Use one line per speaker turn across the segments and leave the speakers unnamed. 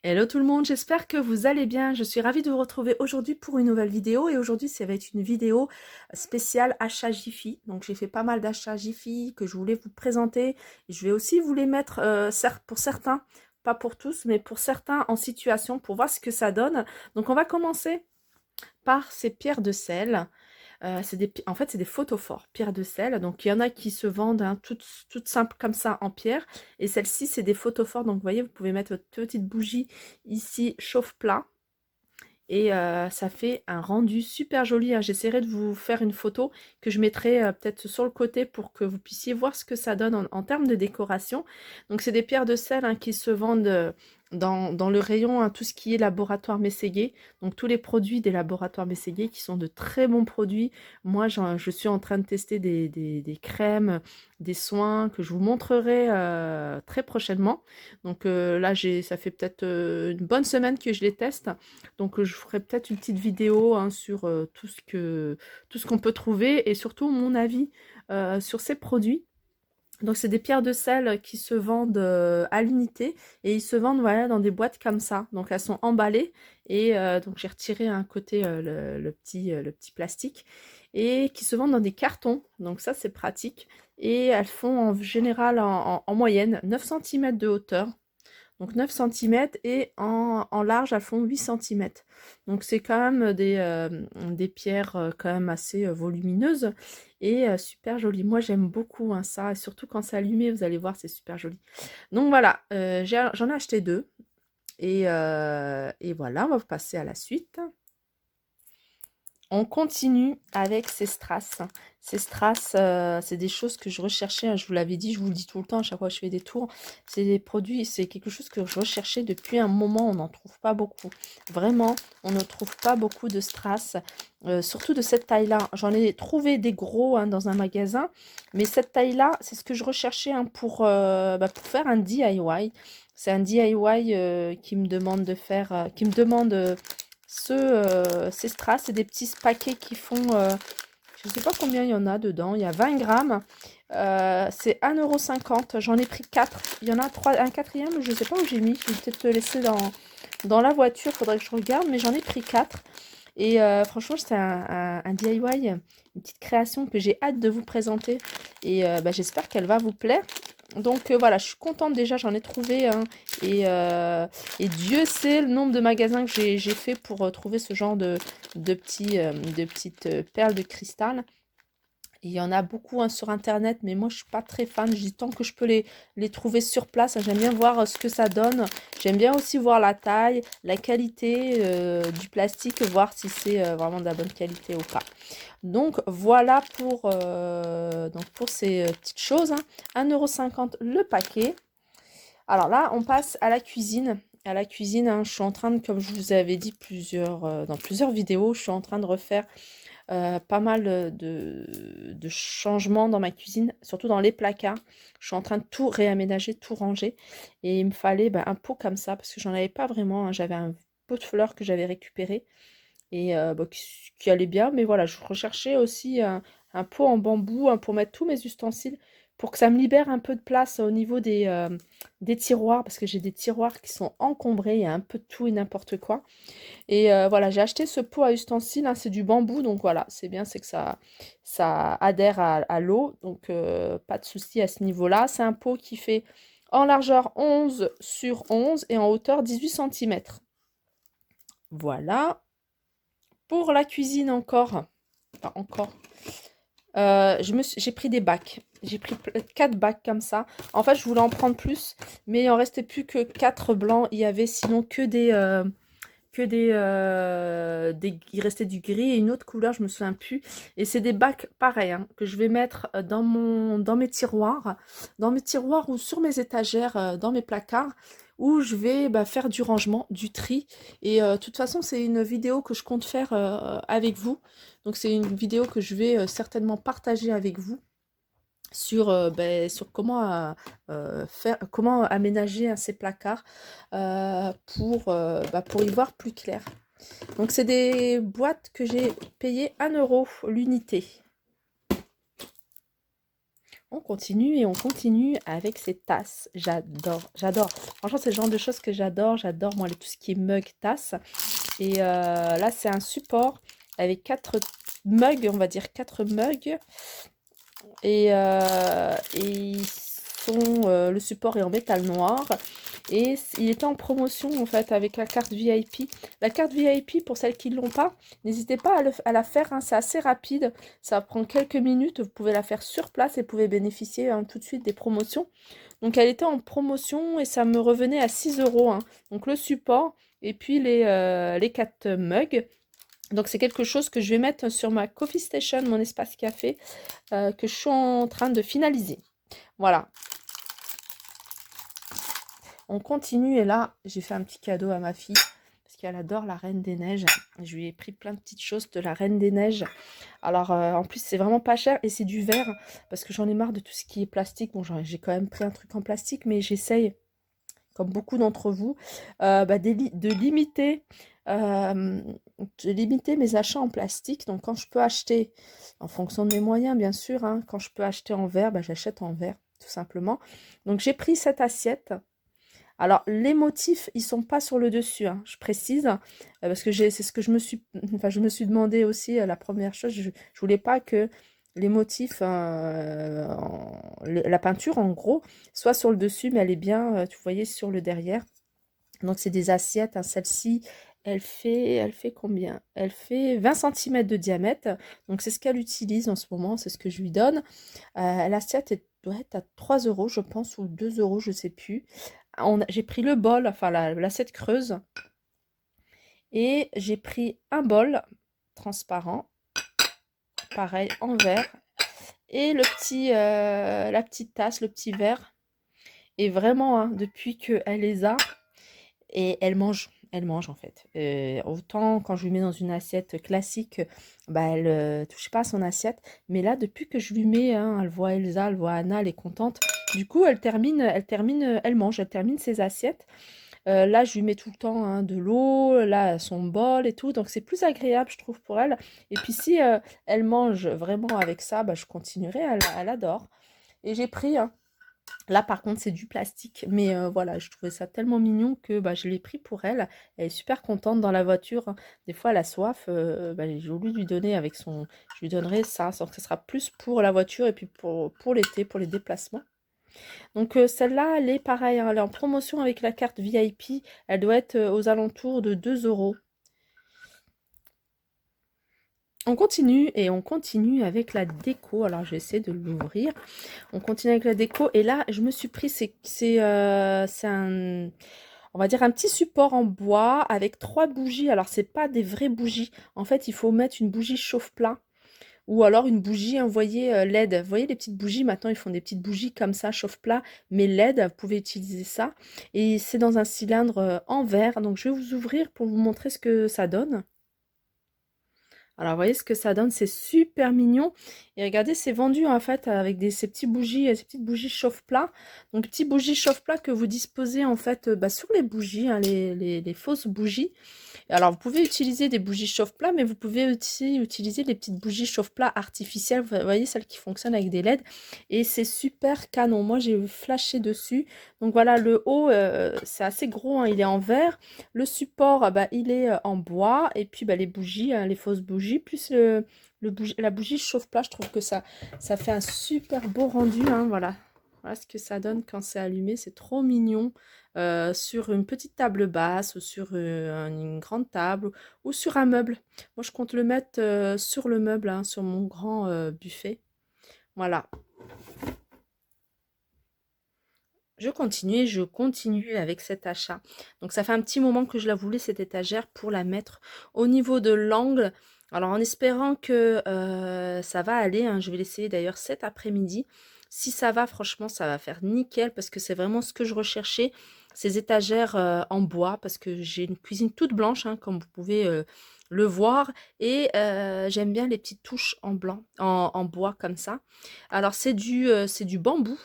Hello tout le monde, j'espère que vous allez bien. Je suis ravie de vous retrouver aujourd'hui pour une nouvelle vidéo et aujourd'hui ça va être une vidéo spéciale achat Jiffy. Donc j'ai fait pas mal d'achats Jiffy que je voulais vous présenter. Je vais aussi vous les mettre pour certains, pas pour tous, mais pour certains en situation pour voir ce que ça donne. Donc on va commencer par ces pierres de sel. En fait, c'est des photophores, pierres de sel. Donc, il y en a qui se vendent toutes simples comme ça en pierre. Et celle-ci, c'est des photophores. Donc, vous voyez, vous pouvez mettre votre petite bougie ici, chauffe plat. Et ça fait un rendu super joli, hein. J'essaierai de vous faire une photo que je mettrai peut-être sur le côté pour que vous puissiez voir ce que ça donne en termes de décoration. Donc c'est des pierres de sel, hein, qui se vendent dans le rayon, hein, tout ce qui est laboratoire Mességuet. Donc tous les produits des laboratoires Mességuet qui sont de très bons produits. Moi je suis en train de tester des crèmes, des soins que je vous montrerai très prochainement. Donc là ça fait peut-être une bonne semaine que je les teste. Donc je ferai peut-être une petite vidéo, hein, sur tout ce qu'on peut trouver et surtout mon avis sur ces produits. Donc c'est des pierres de sel qui se vendent à l'unité et ils se vendent, voilà, dans des boîtes comme ça. Donc elles sont emballées et donc j'ai retiré un côté le petit plastique et qui se vendent dans des cartons. Donc ça c'est pratique et elles font en général en moyenne 9 cm de hauteur. Donc 9 cm et en large, elles font 8 cm. Donc c'est quand même des pierres quand même assez volumineuses et super jolies. Moi j'aime beaucoup, hein, ça, et surtout quand c'est allumé, vous allez voir, c'est super joli. Donc voilà, j'en ai acheté deux et voilà, on va passer à la suite. On continue avec ces strass. Ces strass, c'est des choses que je recherchais, hein, je vous l'avais dit, je vous le dis tout le temps, à chaque fois que je fais des tours. C'est des produits, c'est quelque chose que je recherchais depuis un moment, on n'en trouve pas beaucoup. Vraiment, on ne trouve pas beaucoup de strass, surtout de cette taille-là. J'en ai trouvé des gros, hein, dans un magasin, mais cette taille-là, c'est ce que je recherchais, hein, pour faire un DIY. C'est un DIY qui me demande de faire, qui me demande... ces strass, c'est des petits paquets qui font, je ne sais pas combien il y en a dedans, il y a 20 grammes. C'est 1,50 €. J'en ai pris 4. Il y en a un quatrième, je ne sais pas où j'ai mis. Je vais peut-être le laisser dans la voiture, il faudrait que je regarde, mais j'en ai pris 4. Et franchement, c'est un DIY, une petite création que j'ai hâte de vous présenter. Et j'espère qu'elle va vous plaire. Donc voilà, je suis contente déjà, j'en ai trouvé un. Et Dieu sait le nombre de magasins que j'ai fait pour trouver ce genre de petites perles de cristal. Il y en a beaucoup, hein, sur internet, mais moi je suis pas très fan. Je dis tant que je peux les trouver sur place, hein. J'aime bien voir ce que ça donne. J'aime bien aussi voir la taille, la qualité du plastique, voir si c'est vraiment de la bonne qualité ou pas. Donc voilà donc pour ces petites choses, hein. 1,50 € le paquet. Alors là, on passe à la cuisine. À la cuisine, hein, je suis en train de, comme je vous avais dit dans plusieurs vidéos, je suis en train de refaire pas mal de changements dans ma cuisine, surtout dans les placards. Je suis en train de tout réaménager, tout ranger. Et il me fallait un pot comme ça, parce que j'en avais pas vraiment, hein. J'avais un pot de fleurs que j'avais récupéré et qui allait bien. Mais voilà, je recherchais aussi un pot en bambou, hein, pour mettre tous mes ustensiles, pour que ça me libère un peu de place au niveau des tiroirs, parce que j'ai des tiroirs qui sont encombrés, il y a un peu de tout et n'importe quoi. Et voilà, j'ai acheté ce pot à ustensiles, hein, c'est du bambou, donc voilà, c'est bien, c'est que ça adhère à l'eau, donc pas de souci à ce niveau-là. C'est un pot qui fait en largeur 11 sur 11 et en hauteur 18 cm. Voilà. Pour la cuisine encore, enfin encore, j'ai pris des bacs. J'ai pris 4 bacs comme ça. En fait, je voulais en prendre plus, mais il en restait plus que 4 blancs. Il y avait sinon il restait du gris et une autre couleur, je me souviens plus. Et c'est des bacs pareils, hein, que je vais mettre dans mes tiroirs ou sur mes étagères, dans mes placards, où je vais faire du rangement, du tri. Et de toute façon, c'est une vidéo que je compte faire avec vous. Donc c'est une vidéo que je vais certainement partager avec vous sur comment aménager, hein, ces placards pour y voir plus clair. Donc c'est des boîtes que j'ai payé 1 € l'unité. On continue et on continue avec ces tasses. J'adore, j'adore. Franchement, c'est le genre de choses que j'adore. J'adore, moi, tout ce qui est mug, tasse. Et là, c'est un support avec 4 mugs, on va dire 4 mugs. Et ils sont, le support est en métal noir. Et il était en promotion, en fait, avec la carte VIP. La carte VIP, pour celles qui ne l'ont pas, n'hésitez pas à la faire, hein, c'est assez rapide. Ça prend quelques minutes. Vous pouvez la faire sur place et vous pouvez bénéficier, hein, tout de suite des promotions. Donc, elle était en promotion et ça me revenait à 6 euros, hein. Donc, le support et puis les 4 mugs. Donc, c'est quelque chose que je vais mettre sur ma Coffee Station, mon espace café, que je suis en train de finaliser. Voilà. On continue et là, j'ai fait un petit cadeau à ma fille parce qu'elle adore la Reine des Neiges. Je lui ai pris plein de petites choses de la Reine des Neiges. Alors, en plus, c'est vraiment pas cher et c'est du verre parce que j'en ai marre de tout ce qui est plastique. Bon, j'ai quand même pris un truc en plastique, mais j'essaye, comme beaucoup d'entre vous, euh, de limiter mes achats en plastique. Donc, quand je peux acheter, en fonction de mes moyens, bien sûr, hein, quand je peux acheter en verre, j'achète en verre, tout simplement. Donc, j'ai pris cette assiette. Alors, les motifs, ils sont pas sur le dessus, hein, je précise, parce que c'est ce que je me suis demandé aussi, la première chose, je voulais pas que les motifs, la peinture, en gros, soit sur le dessus, mais elle est bien, tu voyais, sur le derrière. Donc, c'est des assiettes, hein, celle-ci, elle fait combien? Elle fait 20 cm de diamètre, donc c'est ce qu'elle utilise en ce moment, c'est ce que je lui donne. L'assiette doit être à 3 euros, je pense, ou 2 euros, je sais plus. J'ai pris le bol, enfin l'assiette creuse, et j'ai pris un bol transparent, pareil en verre, et la petite tasse, le petit verre. Et vraiment, hein, depuis qu'elle les a, et elle mange en fait. Autant quand je lui mets dans une assiette classique, elle touche pas à son assiette. Mais là, depuis que je lui mets, hein, elle voit Elsa, elle voit Anna, elle est contente. Du coup, elle mange, elle termine ses assiettes. Là, je lui mets tout le temps, hein, de l'eau, là, son bol et tout. Donc, c'est plus agréable, je trouve, pour elle. Et puis, si elle mange vraiment avec ça, je continuerai. Elle adore. Et j'ai pris, hein, là, par contre, c'est du plastique. Mais voilà, je trouvais ça tellement mignon que je l'ai pris pour elle. Elle est super contente dans la voiture, hein. Des fois, elle a soif. J'ai voulu lui donner avec son... Je lui donnerai ça. Donc, ce sera plus pour la voiture et puis pour l'été, pour les déplacements. Donc celle-là, elle est pareille, hein, elle est en promotion avec la carte VIP. Elle doit être aux alentours de 2 euros. On continue et on continue avec la déco. Alors je vais essayer de l'ouvrir. On continue avec la déco et là je me suis pris, c'est un, on va dire un petit support en bois avec 3 bougies. Alors c'est pas des vraies bougies. En fait il faut mettre une bougie chauffe-plat. Ou alors une bougie, hein, vous voyez, LED. Vous voyez les petites bougies, maintenant ils font des petites bougies comme ça, chauffe-plat, mais LED, vous pouvez utiliser ça. Et c'est dans un cylindre en verre. Donc je vais vous ouvrir pour vous montrer ce que ça donne. Alors, vous voyez ce que ça donne, c'est super mignon. Et regardez, c'est vendu en fait avec ces petites bougies chauffe-plat. Donc, petites bougies chauffe-plat que vous disposez en fait sur les bougies, hein, les fausses bougies. Alors, vous pouvez utiliser des bougies chauffe-plat, mais vous pouvez aussi utiliser les petites bougies chauffe-plat artificielles. Vous voyez, celles qui fonctionnent avec des LED. Et c'est super canon. Moi, j'ai flashé dessus. Donc, voilà, le haut, c'est assez gros, hein, il est en verre. Le support, il est en bois. Et puis, les bougies, hein, les fausses bougies, plus la bougie chauffe-plat, je trouve que ça fait un super beau rendu, hein, voilà. Voilà ce que ça donne quand c'est allumé. C'est trop mignon. Sur une petite table basse ou sur une grande table ou sur un meuble. Moi, je compte le mettre sur le meuble, hein, sur mon grand buffet. Voilà. Je continue avec cet achat. Donc, ça fait un petit moment que je la voulais, cette étagère, pour la mettre au niveau de l'angle. Alors, en espérant que ça va aller, hein, je vais l'essayer d'ailleurs cet après-midi. Si ça va, franchement, ça va faire nickel parce que c'est vraiment ce que je recherchais. Ces étagères en bois parce que j'ai une cuisine toute blanche, hein, comme vous pouvez le voir. Et j'aime bien les petites touches en blanc, en bois comme ça. Alors, c'est du bambou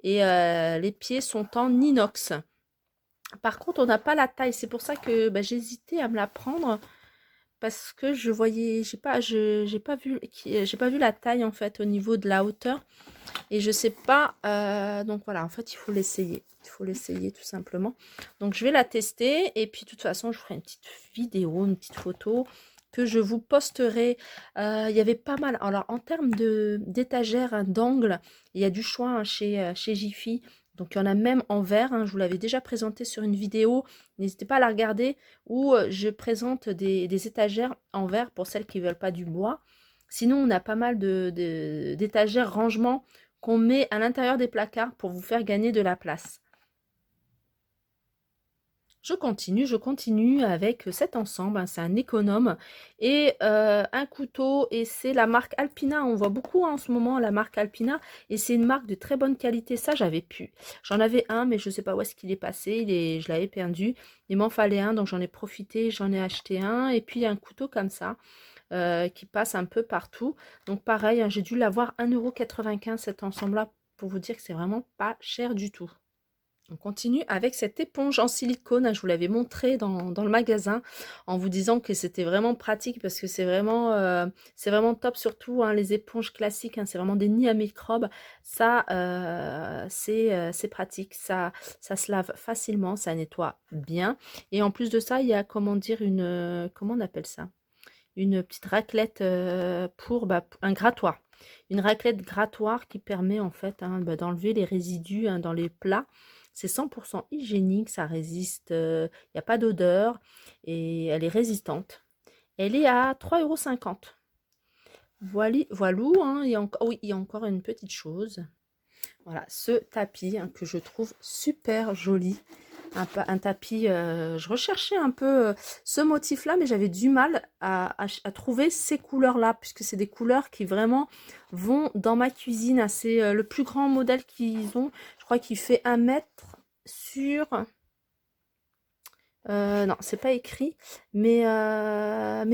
et les pieds sont en inox. Par contre, on n'a pas la taille. C'est pour ça que j'hésitais à me la prendre parce que je voyais, j'ai pas vu la taille en fait au niveau de la hauteur et je sais pas. Donc voilà, en fait, il faut l'essayer. Il faut l'essayer tout simplement. Donc je vais la tester et puis de toute façon, je ferai une petite vidéo, une petite photo que je vous posterai. Il y avait pas mal. Alors en termes de d'étagères, hein, d'angles, il y a du choix, hein, chez Jiffy. Donc il y en a même en verre, hein, je vous l'avais déjà présenté sur une vidéo. N'hésitez pas à la regarder où je présente des étagères en verre pour celles qui ne veulent pas du bois. Sinon, on a pas mal d'étagères rangement qu'on met à l'intérieur des placards pour vous faire gagner de la place. Je continue avec cet ensemble, hein, c'est un économe et un couteau et c'est la marque Alpina. On voit beaucoup, hein, en ce moment la marque Alpina et c'est une marque de très bonne qualité. Ça, j'avais pu. J'en avais un, mais je ne sais pas où est-ce qu'il est passé. Je l'avais perdu. Il m'en fallait un, donc j'en ai profité, j'en ai acheté un. Et puis un couteau comme ça qui passe un peu partout. Donc pareil, hein, j'ai dû l'avoir 1,95 € cet ensemble-là pour vous dire que c'est vraiment pas cher du tout. On continue avec cette éponge en silicone, hein. Je vous l'avais montré dans le magasin en vous disant que c'était vraiment pratique parce que c'est vraiment top, surtout, hein, les éponges classiques, hein, c'est vraiment des nids à microbes. Ça, c'est pratique, ça se lave facilement, ça nettoie bien. Et en plus de ça, il y a, comment dire, comment on appelle ça? Une petite raclette pour un grattoir. Une raclette grattoir qui permet en fait, hein, d'enlever les résidus, hein, dans les plats. C'est 100% hygiénique, ça résiste, il n'y a pas d'odeur et elle est résistante. Elle est à 3,50 €. Voilà, voilou, hein, oui, il y a encore une petite chose. Voilà, ce tapis, hein, que je trouve super joli. Un tapis, je recherchais un peu ce motif-là, mais j'avais du mal à trouver ces couleurs-là, puisque c'est des couleurs qui vraiment vont dans ma cuisine. C'est le plus grand modèle qu'ils ont. Je crois qu'il fait 1 mètre sur... non, c'est pas écrit, mais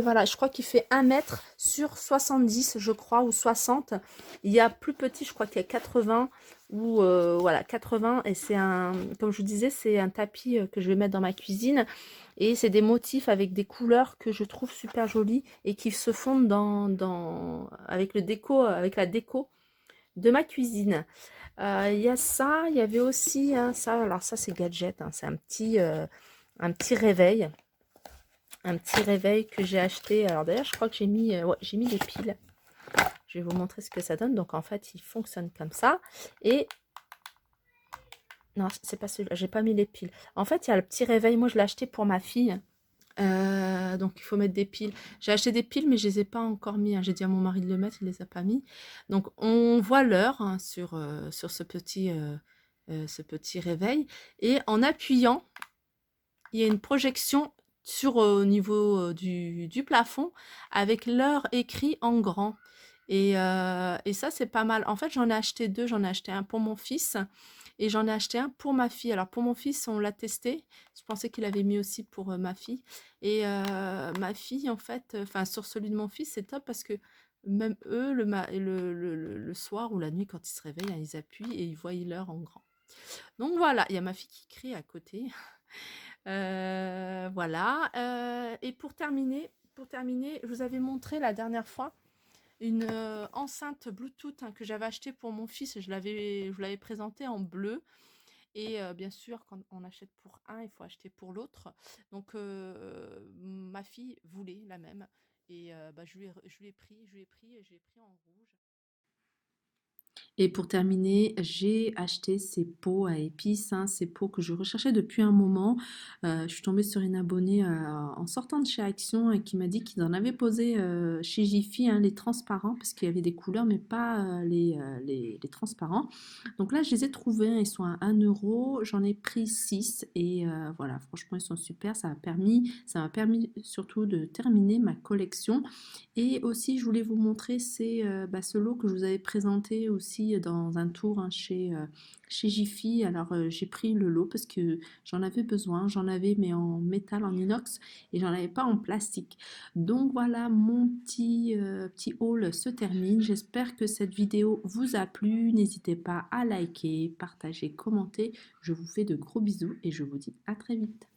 voilà, je crois qu'il fait 1 mètre sur 70, je crois, ou 60. Il y a plus petit, je crois qu'il y a 80, ou voilà, 80, et c'est comme je vous disais, c'est un tapis que je vais mettre dans ma cuisine, et c'est des motifs avec des couleurs que je trouve super jolies, et qui se fondent avec avec la déco de ma cuisine. Il y a ça, il y avait aussi, hein, ça, alors ça c'est gadget, hein, c'est un petit réveil. Un petit réveil que j'ai acheté. Alors d'ailleurs, je crois que ouais, j'ai mis des piles. Je vais vous montrer ce que ça donne. Donc en fait, il fonctionne comme ça. Et non, c'est pas celui-là. J'ai pas mis les piles. En fait, il y a le petit réveil. Moi, je l'ai acheté pour ma fille. Donc il faut mettre des piles. J'ai acheté des piles, mais je les ai pas encore mis, hein. J'ai dit à mon mari de le mettre, il les a pas mis. Donc on voit l'heure, hein, sur ce petit réveil. Et en appuyant, il y a une projection au niveau du plafond avec l'heure écrit en grand. Et ça, c'est pas mal. En fait, j'en ai acheté deux. J'en ai acheté un pour mon fils et j'en ai acheté un pour ma fille. Alors, pour mon fils, on l'a testé. Je pensais qu'il avait mis aussi pour ma fille. Et ma fille, en fait, enfin, sur celui de mon fils, c'est top parce que même eux, le soir ou la nuit, quand ils se réveillent, hein, ils appuient et ils voient l'heure en grand. Donc voilà, il y a ma fille qui crie à côté. Voilà, et pour terminer, je vous avais montré la dernière fois une enceinte Bluetooth, hein, que j'avais achetée pour mon fils. Je vous l'avais présentée en bleu. Et bien sûr, quand on achète pour un, il faut acheter pour l'autre. Donc ma fille voulait la même. Et je lui ai pris et j'ai pris en rouge. Et pour terminer, j'ai acheté ces pots à épices, hein, ces pots que je recherchais depuis un moment. Je suis tombée sur une abonnée en sortant de chez Action et qui m'a dit qu'ils en avaient posé chez Jiffy, hein, les transparents, parce qu'il y avait des couleurs, mais pas les transparents. Donc là, je les ai trouvés, hein, ils sont à 1 €. J'en ai pris 6 et voilà, franchement, ils sont super. Ça m'a permis surtout de terminer ma collection. Et aussi, je voulais vous montrer ce lot que je vous avais présenté aussi dans un tour, hein, chez Jiffy. Alors, j'ai pris le lot parce que j'en avais besoin. J'en avais, mais en métal, en inox, et j'en avais pas en plastique. Donc voilà, mon petit haul se termine. J'espère que cette vidéo vous a plu. N'hésitez pas à liker, partager, commenter. Je vous fais de gros bisous et je vous dis à très vite.